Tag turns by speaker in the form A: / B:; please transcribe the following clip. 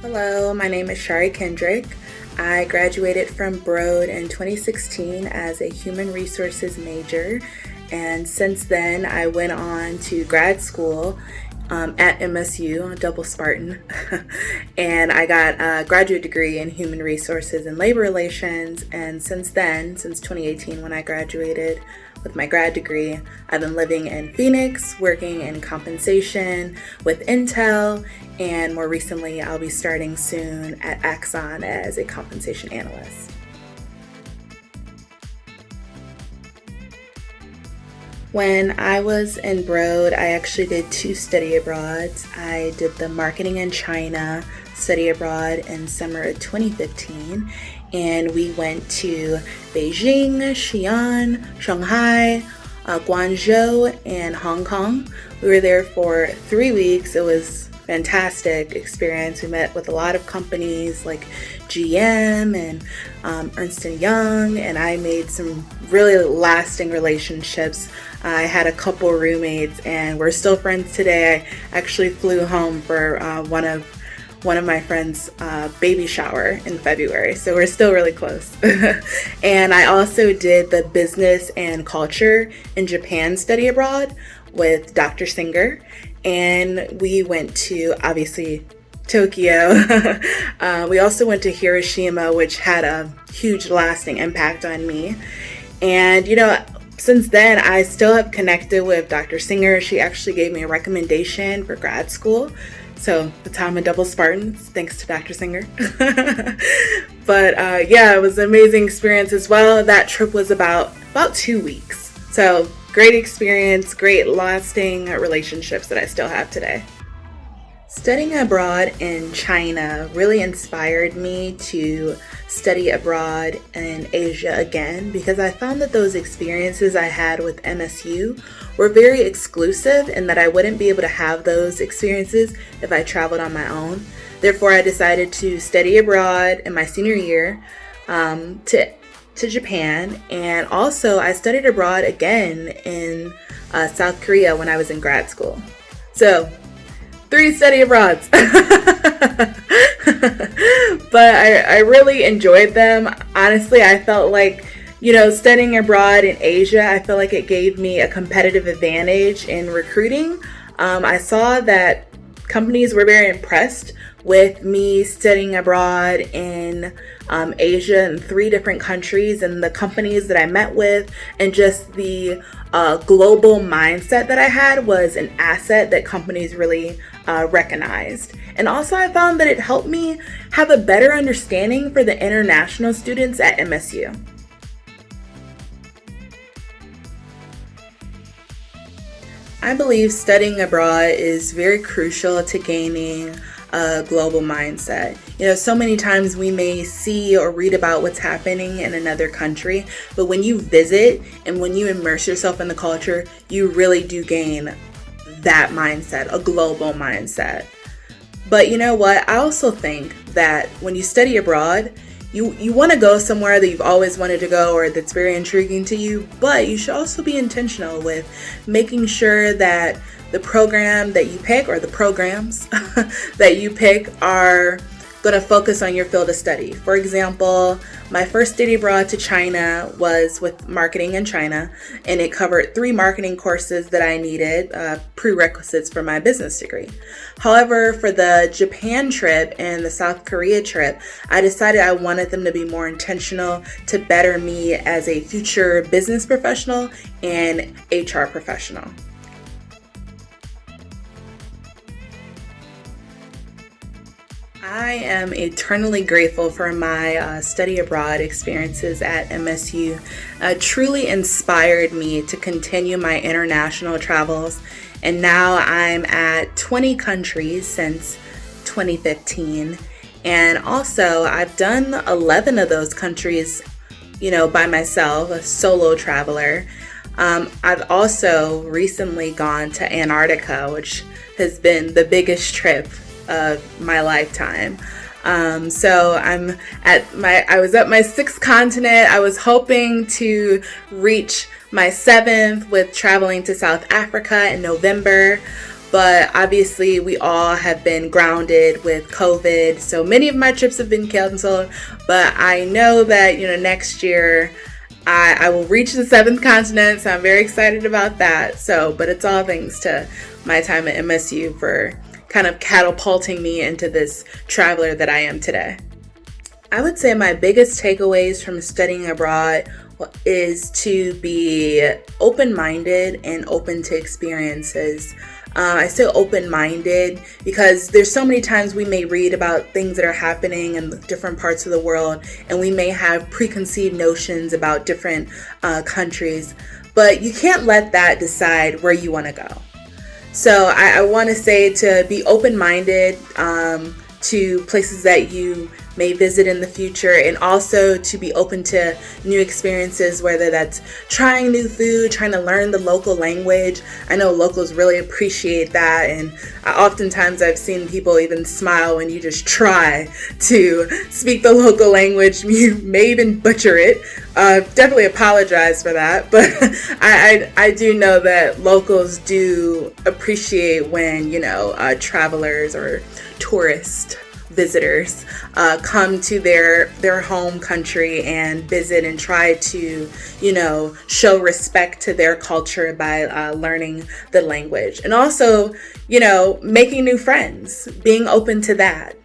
A: Hello, my name is Shari Kendrick. I graduated from Broad in 2016 as a human resources major, and since then I went on to grad school at MSU, double Spartan, and I got a graduate degree in human resources and labor relations. And since then, since 2018 when I graduated with my grad degree, I've been living in Phoenix, working in compensation with Intel, and more recently I'll be starting soon at Axon as a compensation analyst. When I was in Broad, I actually did 2 study abroads. I did the marketing in China study abroad in summer of 2015, and we went to Beijing, Xi'an, Shanghai, Guangzhou, and Hong Kong. We were there for 3 weeks. It was fantastic experience. We met with a lot of companies like GM and Ernst & Young, and I made some really lasting relationships. I had a couple roommates and we're still friends today. I actually flew home for one of my friends' baby shower in February, so we're still really close. And I also did the business and culture in Japan study abroad with Dr. Singer, and we went to, obviously, Tokyo. We also went to Hiroshima, which had a huge lasting impact on me. And since then, I still have connected with Dr. Singer. She actually gave me a recommendation for grad school. So that's how I'm a double Spartan, thanks to Dr. Singer. But it was an amazing experience as well. That trip was about 2 weeks. So great experience, great lasting relationships that I still have today. Studying abroad in China really inspired me to study abroad in Asia again, because I found that those experiences I had with MSU were very exclusive and that I wouldn't be able to have those experiences if I traveled on my own. Therefore, I decided to study abroad in my senior year to Japan, and also I studied abroad again in South Korea when I was in grad school. So 3 study abroads. But I really enjoyed them. Honestly, I felt like, studying abroad in Asia, I felt like it gave me a competitive advantage in recruiting. I saw that companies were very impressed with me studying abroad in Asia in 3 different countries, and the companies that I met with, and just the global mindset that I had was an asset that companies really recognized. And also I found that it helped me have a better understanding for the international students at MSU. I believe studying abroad is very crucial to gaining a global mindset. So many times we may see or read about what's happening in another country, but when you visit and when you immerse yourself in the culture, you really do gain that mindset, a global mindset. But you know what? I also think that when you study abroad, you want to go somewhere that you've always wanted to go or that's very intriguing to you, but you should also be intentional with making sure that the program that you pick, or the programs that you pick, are going to focus on your field of study. For example, my first study abroad to China was with marketing in China, and it covered 3 marketing courses that I needed, prerequisites for my business degree. However, for the Japan trip and the South Korea trip, I decided I wanted them to be more intentional to better me as a future business professional and HR professional. I am eternally grateful for my study abroad experiences at MSU. Truly inspired me to continue my international travels, and now I'm at 20 countries since 2015. And also, I've done 11 of those countries, by myself, a solo traveler. I've also recently gone to Antarctica, which has been the biggest trip of my lifetime. So I was at my 6th continent. I was hoping to reach my 7th with traveling to South Africa in November, but obviously we all have been grounded with COVID. So many of my trips have been canceled, but I know that, next year I will reach the 7th continent. So I'm very excited about that. But it's all thanks to my time at MSU for kind of catapulting me into this traveler that I am today. I would say my biggest takeaways from studying abroad is to be open-minded and open to experiences. I say open-minded because there's so many times we may read about things that are happening in different parts of the world, and we may have preconceived notions about different countries, but you can't let that decide where you want to go. So I want to say to be open-minded to places that you may visit in the future, and also to be open to new experiences, whether that's trying new food, trying to learn the local language. I know locals really appreciate that, and oftentimes I've seen people even smile when you just try to speak the local language. You may even butcher it. Definitely apologize for that, but I do know that locals do appreciate when, travelers or tourist visitors come to their home country and visit and try to, show respect to their culture by learning the language. And also, making new friends, being open to that.